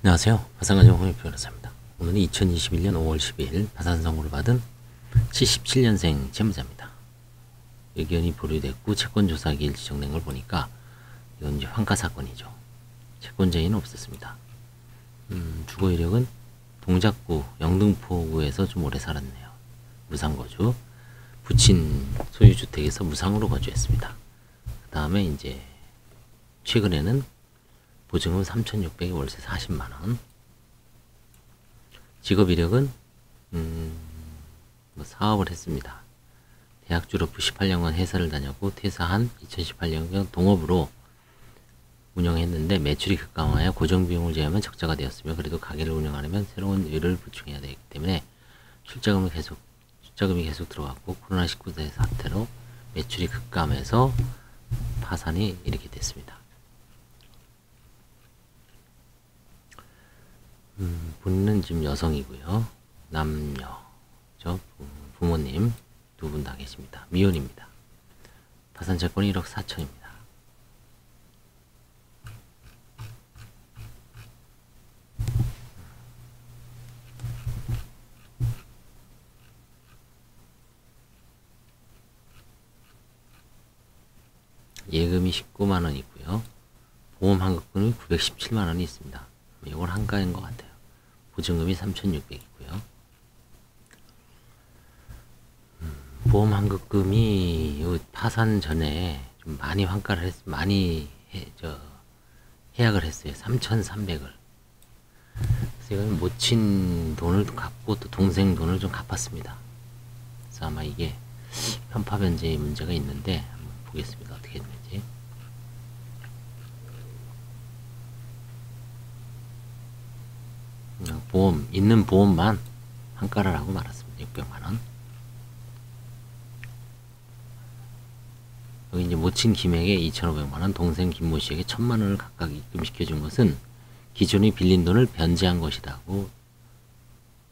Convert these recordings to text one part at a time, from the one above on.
안녕하세요. 파산가정 홍익표 변호사입니다. 오늘은 2021년 5월 12일 파산 선고를 받은 77년생 채무자입니다. 의견이 보류됐고 채권조사기일 지정된 걸 보니까 이건 이제 환가 사건이죠. 채권자인은 없었습니다. 주거 이력은 동작구 영등포구에서 좀 오래 살았네요. 무상거주. 부친 소유주택에서 무상으로 거주했습니다. 그 다음에 이제 최근에는 보증금 3,600에 월세 40만원. 직업 이력은 사업을 했습니다. 대학 졸업 후 18년간 회사를 다녔고 퇴사한 2018년경 동업으로 운영했는데 매출이 급감하여 고정비용을 제하면 적자가 되었으며 그래도 가게를 운영하려면 새로운 일을 보충해야 되기 때문에 출자금이 계속 들어갔고 코로나19 사태로 매출이 급감해서 파산이 이렇게 됐습니다. 본인은 지금 여성이고요. 남녀, 부모님 두 분 다 계십니다. 미혼입니다. 파산 채권이 1억 4천입니다. 예금이 19만원 있고요. 보험 환급금이 917만원이 있습니다. 이건 한가인 것 같아요. 보증금이 3,600이고요. 보험 환급금이 파산 전에 좀 많이 환가를 해약을 했어요. 3,300을. 그래서 이건 모친 돈을 갚고 또 동생 돈을 좀 갚았습니다. 그래서 아마 이게 편파 변제의 문제가 있는데 한번 보겠습니다. 어떻게 됐는지. 있는 보험만 환가를 하고 말았습니다. 600만원. 여기 이제 모친 김에게 2,500만원, 동생 김모 씨에게 1,000만원을 각각 입금시켜준 것은 기존에 빌린 돈을 변제한 것이라고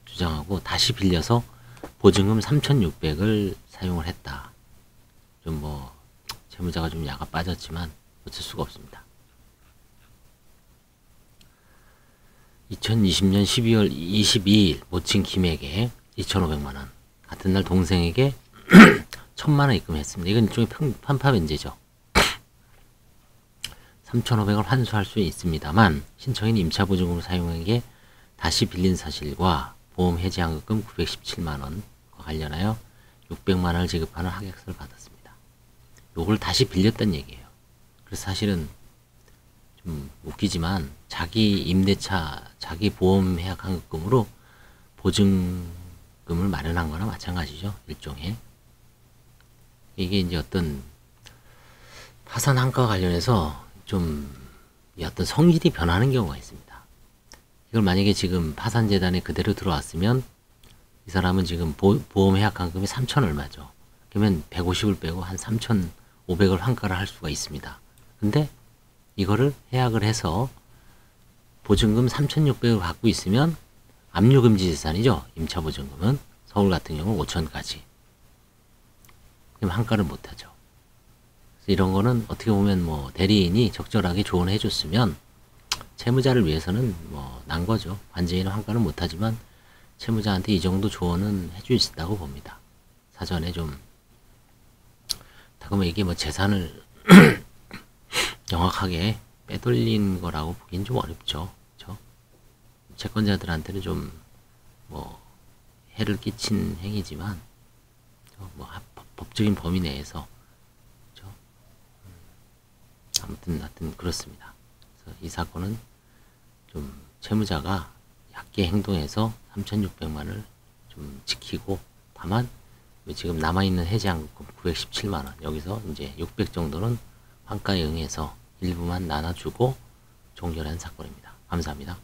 주장하고 다시 빌려서 보증금 3,600을 사용을 했다. 좀 채무자가 좀 야가 빠졌지만 어쩔 수가 없습니다. 2020년 12월 22일 모친 김에게 2,500만원, 같은 날 동생에게 1,000만원 입금했습니다. 이건 일종의 편파 변제죠. 3,500을 환수할 수 있습니다만 신청인 임차보증금을 사용하기에 다시 빌린 사실과 보험 해지 환급금 917만원과 관련하여 600만원을 지급하는 하객서를 받았습니다. 요걸 다시 빌렸다는 얘기예요. 그래서 사실은 좀 웃기지만 자기 임대차, 자기 보험 해약 환급금으로 보증금을 마련한 거나 마찬가지죠. 일종의. 이게 이제 어떤 파산 한가와 관련해서 좀 어떤 성질이 변하는 경우가 있습니다. 이걸 만약에 지금 파산재단에 그대로 들어왔으면 이 사람은 지금 보험 해약 환급금이 3천 얼마죠. 그러면 150을 빼고 한 3,500을 환가를 할 수가 있습니다. 근데 이거를 해약을 해서 보증금 3,600을 갖고 있으면 압류금지 재산이죠. 임차보증금은 서울 같은 경우는 5천까지. 그럼 환가를 못하죠. 그래서 이런 거는 어떻게 보면 대리인이 적절하게 조언을 해줬으면 채무자를 위해서는 난 거죠. 관제인은 환가를 못하지만 채무자한테 이 정도 조언은 해줄 수 있다고 봅니다. 사전에 좀. 그러면 이게 재산을 정확하게 빼돌린 거라고 보기엔 좀 어렵죠. 그렇죠? 채권자들한테는 좀 해를 끼친 행위지만 법적인 범위 내에서 그렇죠? 아무튼 그렇습니다. 그래서 이 사건은 좀 채무자가 얕게 행동해서 3,600만원을 좀 지키고, 다만 지금 남아있는 해지환급금 917만원, 여기서 이제 600 정도는 환가에 응해서 일부만 나눠주고 종결한 사건입니다. 감사합니다.